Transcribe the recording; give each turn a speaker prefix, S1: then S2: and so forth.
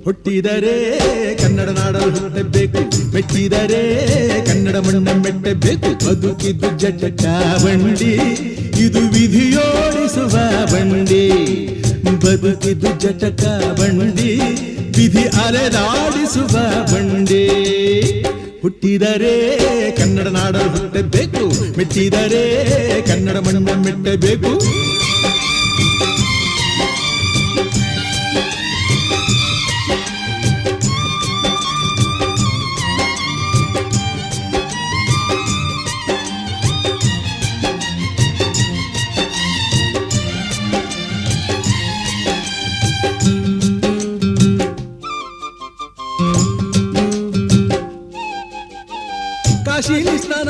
S1: ಹುಟ್ಟಿದರೆ ಕನ್ನಡ ನಾಡಲು ಹುಟ್ಟಬೇಕು, ಮೆಚ್ಚಿದರೆ ಕನ್ನಡ ಮಣ್ಣ ಮೆಟ್ಟಬೇಕು. ಬದುಕಿದ್ದು ಜಟಕ ಬಂಡಿ, ಇದು ವಿಧಿಯೋಡಿಸುವ ಬಂಡಿ. ಬದುಕಿದ್ದು ಜಟಕ ಬಂಡಿ, ವಿಧಿ ಅಲೆದಾಡಿಸುವ ಬಂಡಿ. ಹುಟ್ಟಿದರೆ ಕನ್ನಡ ನಾಡಲು ಹುಟ್ಟಬೇಕು, ಮೆಚ್ಚಿದರೆ ಕನ್ನಡ ಮಣ್ಣ ಮೆಟ್ಟಬೇಕು. ಕಾಶಿಲಿ ಸ್ನಾನ